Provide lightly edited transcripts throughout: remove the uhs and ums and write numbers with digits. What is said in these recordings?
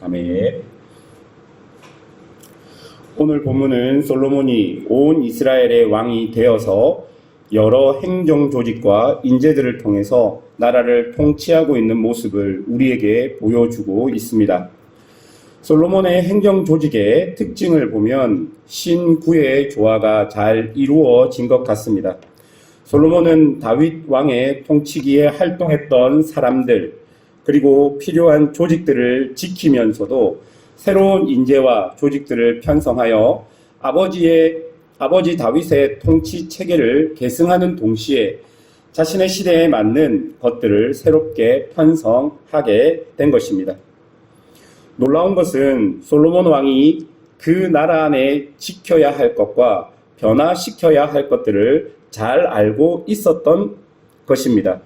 아멘. 오늘 본문은 솔로몬이 온 이스라엘의 왕이 되어서 여러 행정 조직과 인재들을 통해서 나라를 통치하고 있는 모습을 우리에게 보여주고 있습니다. 솔로몬의 행정 조직의 특징을 보면 신구의 조화가 잘 이루어진 것 같습니다. 솔로몬은 다윗 왕의 통치기에 활동했던 사람들, 그리고 필요한 조직들을 지키면서도 새로운 인재와 조직들을 편성하여 아버지 다윗의 통치 체계를 계승하는 동시에 자신의 시대에 맞는 것들을 새롭게 편성하게 된 것입니다. 놀라운 것은 솔로몬 왕이 그 나라 안에 지켜야 할 것과 변화시켜야 할 것들을 잘 알고 있었던 것입니다.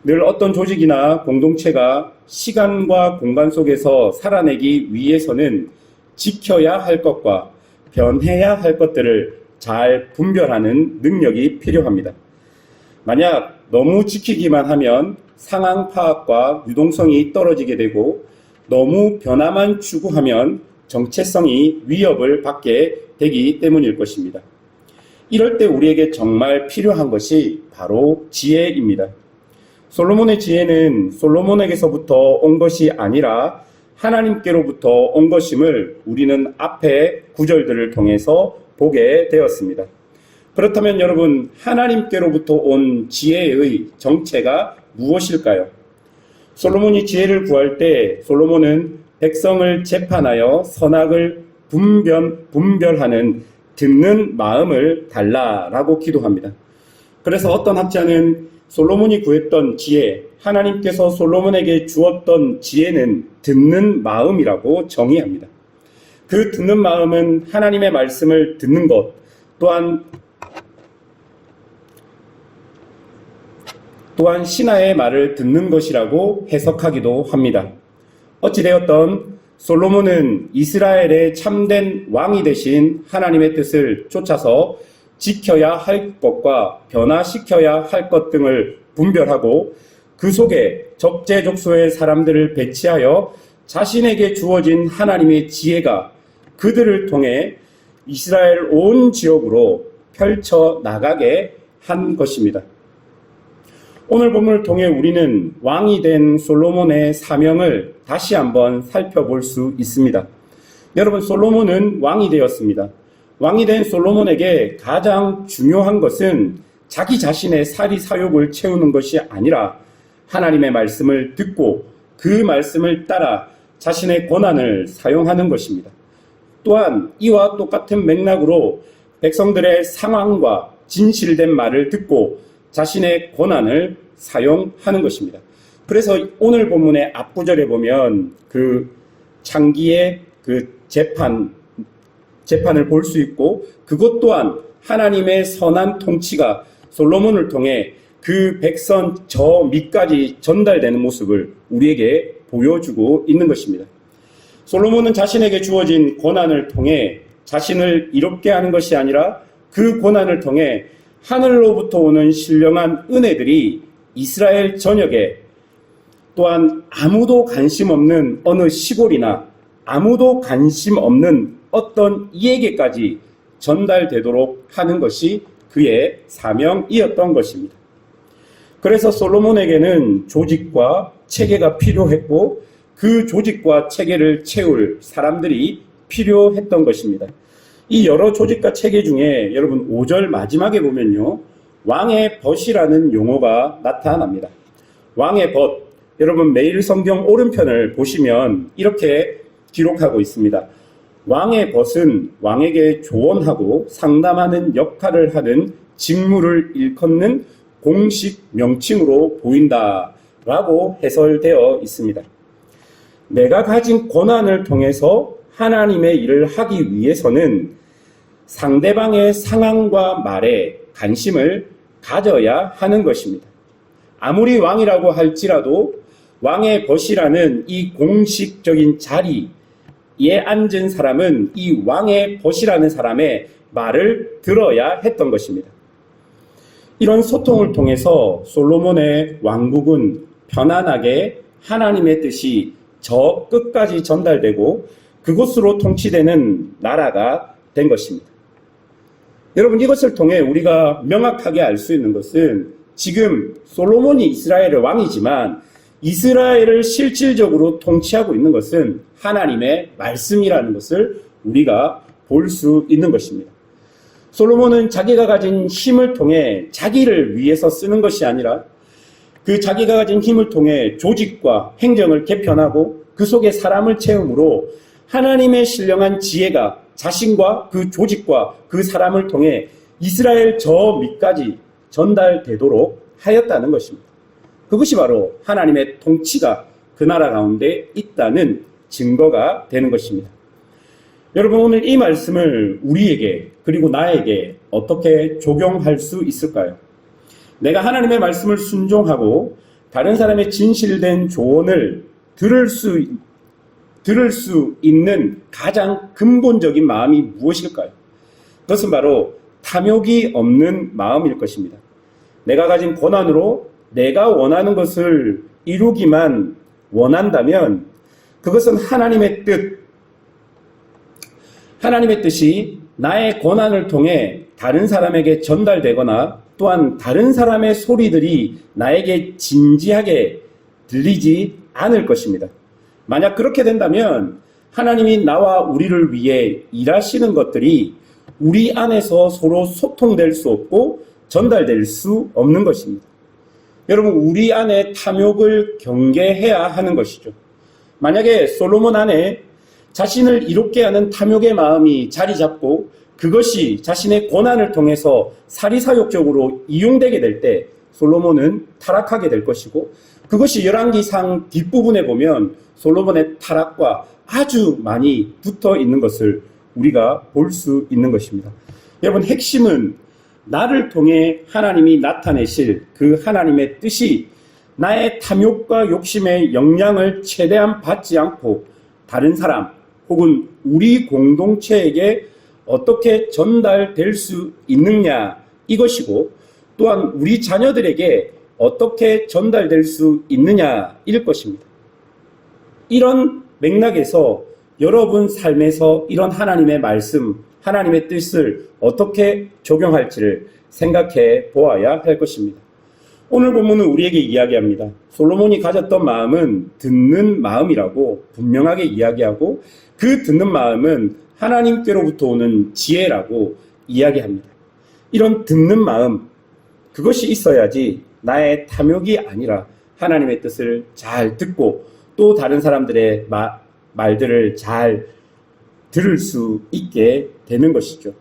늘 어떤 조직이나 공동체가 시간과 공간 속에서 살아내기 위해서는 지켜야 할 것과 변해야 할 것들을 잘 분별하는 능력이 필요합니다. 만약 너무 지키기만 하면 상황 파악과 유동성이 떨어지게 되고 너무 변화만 추구하면 정체성이 위협을 받게 되기 때문일 것입니다. 이럴 때 우리에게 정말 필요한 것이 바로 지혜입니다. 솔로몬의 지혜는 솔로몬에게서부터 온 것이 아니라 하나님께로부터 온 것임을 우리는 앞의 구절들을 통해서 보게 되었습니다. 그렇다면 여러분, 하나님께로부터 온 지혜의 정체가 무엇일까요? 솔로몬이 지혜를 구할 때 솔로몬은 백성을 재판하여 선악을 분별하는 듣는 마음을 달라라고 기도합니다. 그래서 어떤 학자는 솔로몬이 구했던 지혜, 하나님께서 솔로몬에게 주었던 지혜는 듣는 마음이라고 정의합니다. 그 듣는 마음은 하나님의 말씀을 듣는 것, 또한 신하의 말을 듣는 것이라고 해석하기도 합니다. 어찌되었던 솔로몬은 이스라엘의 참된 왕이 되신 하나님의 뜻을 쫓아서 지켜야 할 것과 변화시켜야 할 것 등을 분별하고 그 속에 적재적소의 사람들을 배치하여 자신에게 주어진 하나님의 지혜가 그들을 통해 이스라엘 온 지역으로 펼쳐나가게 한 것입니다. 오늘 본문을 통해 우리는 왕이 된 솔로몬의 사명을 다시 한번 살펴볼 수 있습니다. 여러분, 솔로몬은 왕이 되었습니다. 왕이 된 솔로몬에게 가장 중요한 것은 자기 자신의 사리사욕을 채우는 것이 아니라 하나님의 말씀을 듣고 그 말씀을 따라 자신의 권한을 사용하는 것입니다. 또한 이와 똑같은 맥락으로 백성들의 상황과 진실된 말을 듣고 자신의 권한을 사용하는 것입니다. 그래서 오늘 본문의 앞구절에 보면 그 창기의 그 재판을 볼 수 있고 그것 또한 하나님의 선한 통치가 솔로몬을 통해 그 백성 저 밑까지 전달되는 모습을 우리에게 보여주고 있는 것입니다. 솔로몬은 자신에게 주어진 권한을 통해 자신을 이롭게 하는 것이 아니라 그 권한을 통해 하늘로부터 오는 신령한 은혜들이 이스라엘 전역에 또한 아무도 관심 없는 어느 시골이나 아무도 관심 없는 어떤 이에게까지 전달되도록 하는 것이 그의 사명이었던 것입니다. 그래서 솔로몬에게는 조직과 체계가 필요했고 그 조직과 체계를 채울 사람들이 필요했던 것입니다. 이 여러 조직과 체계 중에 여러분 5절 마지막에 보면요, 왕의 벗이라는 용어가 나타납니다. 왕의 벗, 여러분 매일 성경 오른편을 보시면 이렇게 기록하고 있습니다. 왕의 벗은 왕에게 조언하고 상담하는 역할을 하는 직무를 일컫는 공식 명칭으로 보인다라고 해설되어 있습니다. 내가 가진 권한을 통해서 하나님의 일을 하기 위해서는 상대방의 상황과 말에 관심을 가져야 하는 것입니다. 아무리 왕이라고 할지라도 왕의 벗이라는 이 공식적인 자리에 앉은 사람은 이 왕의 벗이라는 사람의 말을 들어야 했던 것입니다. 이런 소통을 통해서 솔로몬의 왕국은 편안하게 하나님의 뜻이 저 끝까지 전달되고 그곳으로 통치되는 나라가 된 것입니다. 여러분, 이것을 통해 우리가 명확하게 알 수 있는 것은 지금 솔로몬이 이스라엘의 왕이지만 이스라엘을 실질적으로 통치하고 있는 것은 하나님의 말씀이라는 것을 우리가 볼 수 있는 것입니다. 솔로몬은 자기가 가진 힘을 통해 자기를 위해서 쓰는 것이 아니라 그 자기가 가진 힘을 통해 조직과 행정을 개편하고 그 속에 사람을 채움으로 하나님의 신령한 지혜가 자신과 그 조직과 그 사람을 통해 이스라엘 저 밑까지 전달되도록 하였다는 것입니다. 그것이 바로 하나님의 통치가 그 나라 가운데 있다는 증거가 되는 것입니다. 여러분, 오늘 이 말씀을 우리에게 그리고 나에게 어떻게 적용할 수 있을까요? 내가 하나님의 말씀을 순종하고 다른 사람의 진실된 조언을 들을 수 있는 가장 근본적인 마음이 무엇일까요? 그것은 바로 탐욕이 없는 마음일 것입니다. 내가 가진 권한으로 내가 원하는 것을 이루기만 원한다면 그것은 하나님의 뜻이 나의 권한을 통해 다른 사람에게 전달되거나 또한 다른 사람의 소리들이 나에게 진지하게 들리지 않을 것입니다. 만약 그렇게 된다면 하나님이 나와 우리를 위해 일하시는 것들이 우리 안에서 서로 소통될 수 없고 전달될 수 없는 것입니다. 여러분, 우리 안에 탐욕을 경계해야 하는 것이죠. 만약에 솔로몬 안에 자신을 이롭게 하는 탐욕의 마음이 자리 잡고 그것이 자신의 권한을 통해서 사리사욕적으로 이용되게 될 때 솔로몬은 타락하게 될 것이고, 그것이 열왕기상 뒷부분에 보면 솔로몬의 타락과 아주 많이 붙어 있는 것을 우리가 볼 수 있는 것입니다. 여러분, 핵심은 나를 통해 하나님이 나타내실 그 하나님의 뜻이 나의 탐욕과 욕심의 영향을 최대한 받지 않고 다른 사람 혹은 우리 공동체에게 어떻게 전달될 수 있느냐, 이것이고 또한 우리 자녀들에게 어떻게 전달될 수 있느냐일 것입니다. 이런 맥락에서 여러분 삶에서 이런 하나님의 말씀, 하나님의 뜻을 어떻게 적용할지를 생각해 보아야 할 것입니다. 오늘 본문은 우리에게 이야기합니다. 솔로몬이 가졌던 마음은 듣는 마음이라고 분명하게 이야기하고 그 듣는 마음은 하나님께로부터 오는 지혜라고 이야기합니다. 이런 듣는 마음, 그것이 있어야지 나의 탐욕이 아니라 하나님의 뜻을 잘 듣고 또 다른 사람들의 말들을 잘 들을 수 있게 되는 것이죠.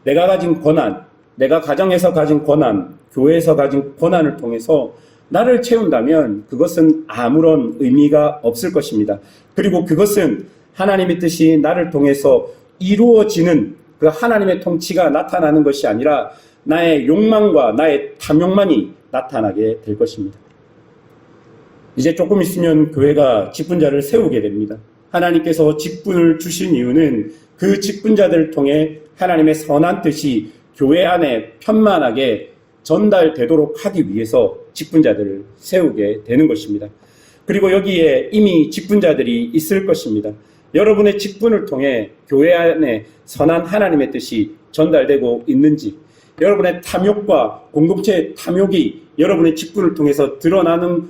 내가 가진 권한, 내가 가정에서 가진 권한, 교회에서 가진 권한을 통해서 나를 채운다면 그것은 아무런 의미가 없을 것입니다. 그리고 그것은 하나님의 뜻이 나를 통해서 이루어지는 그 하나님의 통치가 나타나는 것이 아니라 나의 욕망과 나의 탐욕만이 나타나게 될 것입니다. 이제 조금 있으면 교회가 직분자를 세우게 됩니다. 하나님께서 직분을 주신 이유는 그 직분자들을 통해 하나님의 선한 뜻이 교회 안에 편만하게 전달되도록 하기 위해서 직분자들을 세우게 되는 것입니다. 그리고 여기에 이미 직분자들이 있을 것입니다. 여러분의 직분을 통해 교회 안에 선한 하나님의 뜻이 전달되고 있는지, 여러분의 탐욕과 공동체의 탐욕이 여러분의 직분을 통해서 드러나는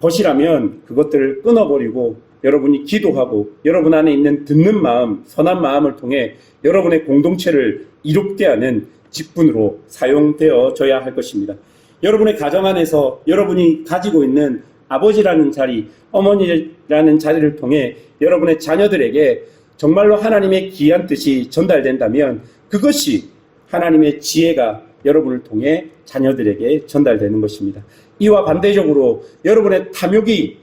것이라면 그것들을 끊어버리고 여러분이 기도하고 여러분 안에 있는 듣는 마음, 선한 마음을 통해 여러분의 공동체를 이롭게 하는 직분으로 사용되어져야 할 것입니다. 여러분의 가정 안에서 여러분이 가지고 있는 아버지라는 자리, 어머니라는 자리를 통해 여러분의 자녀들에게 정말로 하나님의 귀한 뜻이 전달된다면 그것이 하나님의 지혜가 여러분을 통해 자녀들에게 전달되는 것입니다. 이와 반대적으로 여러분의 탐욕이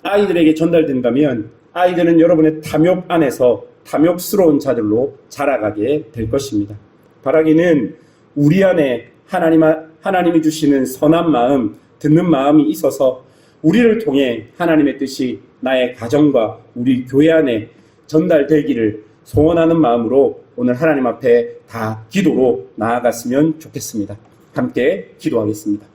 아이들에게 전달된다면 아이들은 여러분의 탐욕 안에서 탐욕스러운 자들로 자라가게 될 것입니다. 바라기는 우리 안에 하나님이 주시는 선한 마음, 듣는 마음이 있어서 우리를 통해 하나님의 뜻이 나의 가정과 우리 교회 안에 전달되기를 소원하는 마음으로 오늘 하나님 앞에 다 기도로 나아갔으면 좋겠습니다. 함께 기도하겠습니다.